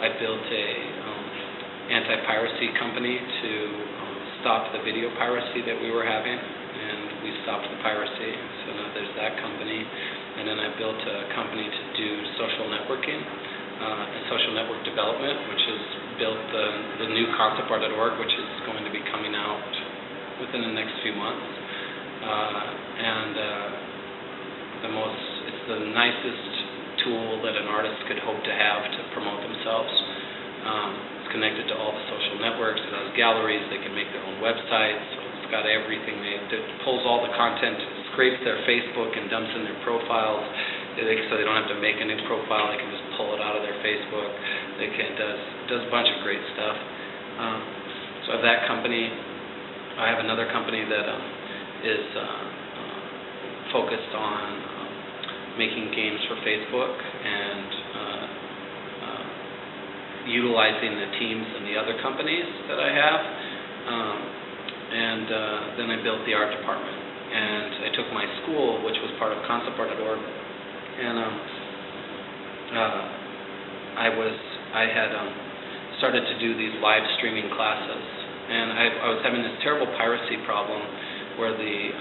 I built a anti-piracy company to stop the video piracy that we were having, and we stopped the piracy. So now there's that company. And then I built a company to do social networking and social network development, which has built the new conceptart.org, which is going to be coming out within the next few months. It's the nicest tool that an artist could hope to have to promote themselves. It's connected to all the social networks. It has galleries. They can make their own websites. It's got everything. It pulls all the content, scrapes their Facebook and dumps in their profiles, so they don't have to make a new profile. They can just pull it out of their Facebook. Does a bunch of great stuff. So I have that company. I have another company that is focused on making games for Facebook and utilizing the teams and the other companies that I have. Then I built the art department. And I took my school, which was part of conceptart.org, and I had started to do these live streaming classes. And I was having this terrible piracy problem where the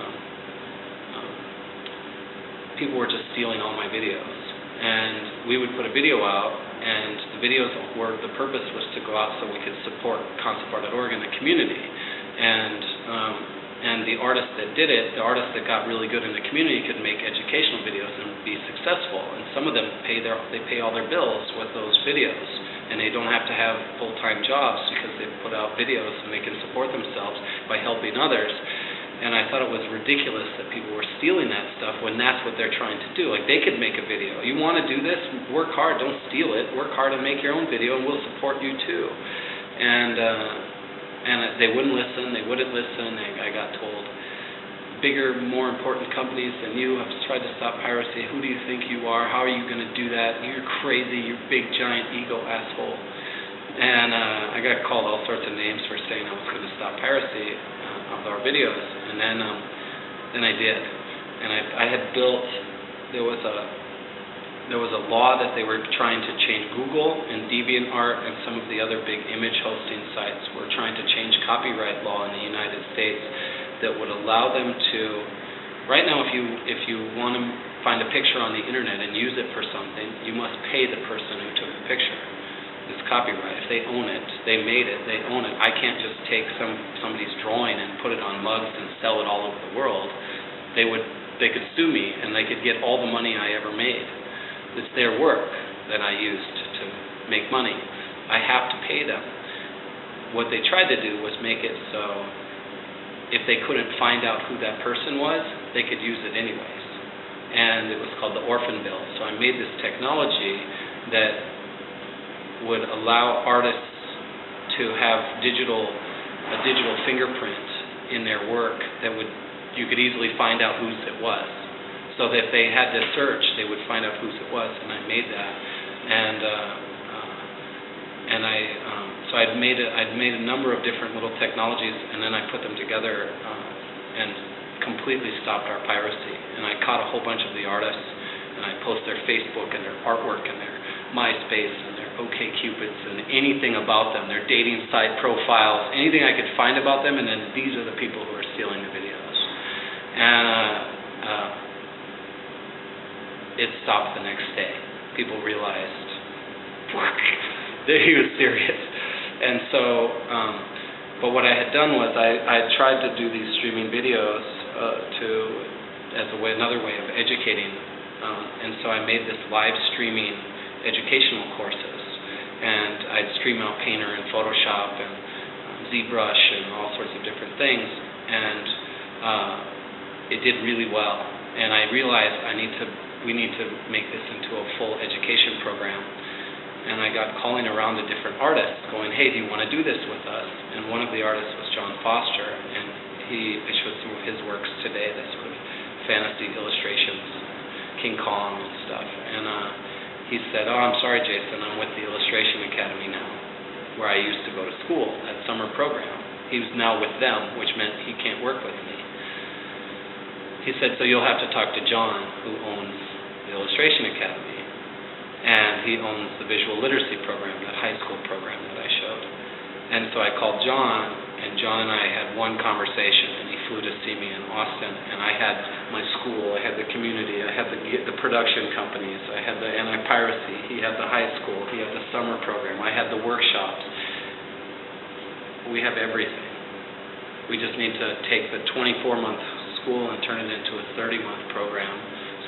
people were just stealing all my videos. And we would put a video out, and the purpose was to go out so we could support conceptart.org in the community. And the artists that did it, the artists that got really good in the community, could make educational videos and be successful. And some of them pay all their bills with those videos, and they don't have to have full-time jobs because they put out videos and they can support themselves by helping others. And I thought it was ridiculous that people were stealing that stuff when that's what they're trying to do. Like, they could make a video. You want to do this? Work hard. Don't steal it. Work hard and make your own video, and we'll support you too. And they wouldn't listen. They wouldn't listen. I got told, bigger, more important companies than you have tried to stop piracy. Who do you think you are? How are you going to do that? You're crazy. You're big, giant ego asshole. And I got called all sorts of names for saying I was going to stop piracy of our videos. And then I did. And I had built. There was a law that they were trying to change. Google and DeviantArt and some of the other big image hosting sites were trying to change copyright law in the United States that would allow them to. Right now, if you want to find a picture on the internet and use it for something, you must pay the person who took the picture. It's copyright. If they own it, they made it, they own it. I can't just take somebody's drawing and put it on mugs and sell it all over the world. They could sue me, and they could get all the money I ever made. It's their work that I used to make money. I have to pay them. What they tried to do was make it so if they couldn't find out who that person was, they could use it anyways. And it was called the orphan bill. So I made this technology that would allow artists to have a digital fingerprint in their work that you could easily find out whose it was. So that if they had to search, they would find out whose it was, and I made that. So I'd made a number of different little technologies, and then I put them together and completely stopped our piracy. And I caught a whole bunch of the artists, and I post their Facebook and their artwork and their MySpace and their OkCupids and anything about them, their dating site profiles, anything I could find about them, and then these are the people who are stealing the videos. And it stopped the next day. People realized that he was serious. And so, but what I had done was I tried to do these streaming videos another way of educating. And so I made this live streaming educational courses. And I'd stream out Painter and Photoshop and ZBrush and all sorts of different things. And it did really well. And I realized we need to make this into a full education program. And I got calling around to different artists going, hey, do you want to do this with us? And one of the artists was John Foster, and I showed some of his works today, the sort of fantasy illustrations, King Kong and stuff. And he said, oh, I'm sorry, Jason, I'm with the Illustration Academy now, where I used to go to school, that summer program. He's now with them, which meant he can't work with me. He said, so you'll have to talk to John, who owns the Illustration Academy. and he owns the visual literacy program, that high school program that I showed. And so I called John, and John and I had one conversation, and he flew to see me in Austin, and I had my school, I had the community, I had the production companies, I had the anti-piracy, he had the high school, he had the summer program, I had the workshops. We have everything. We just need to take the 24-month school and turn it into a 30-month program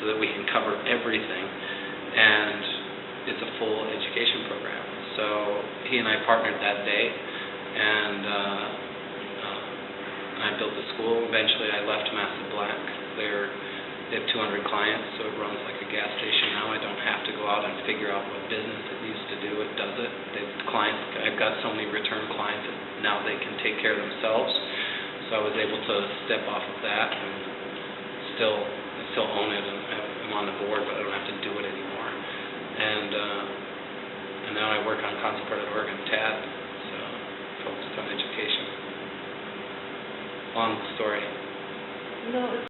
so that we can cover everything, and it's a full education program. So he and I partnered that day, and I built the school. Eventually I left Massive Black. They have 200 clients, so it runs like a gas station now. I don't have to go out and figure out what business it needs to do. It does it. I've got so many return clients that now they can take care of themselves. So I was able to step off of that and I still own it, and I'm on the board, but I don't have to do it anymore. And now I work on concept.org and TAD, so focused on education. Long story. No,